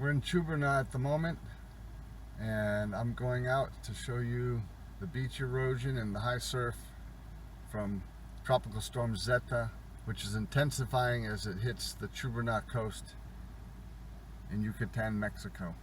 We're in Chuburna at the moment, and I'm going out to show you the beach erosion and the high surf from tropical storm Zeta, which is intensifying as it hits the Chuburna coast in Yucatan, Mexico.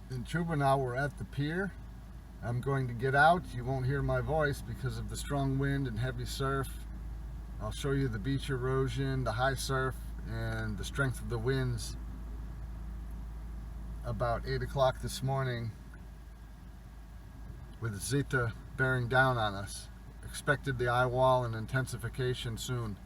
In Chuburna, we're at the pier. I'm going to get out. You won't hear my voice because of the strong wind and heavy surf. I'll show you the beach erosion, the high surf, and the strength of the winds about 8 o'clock this morning with Zeta bearing down on us. Expected the eye wall and intensification soon.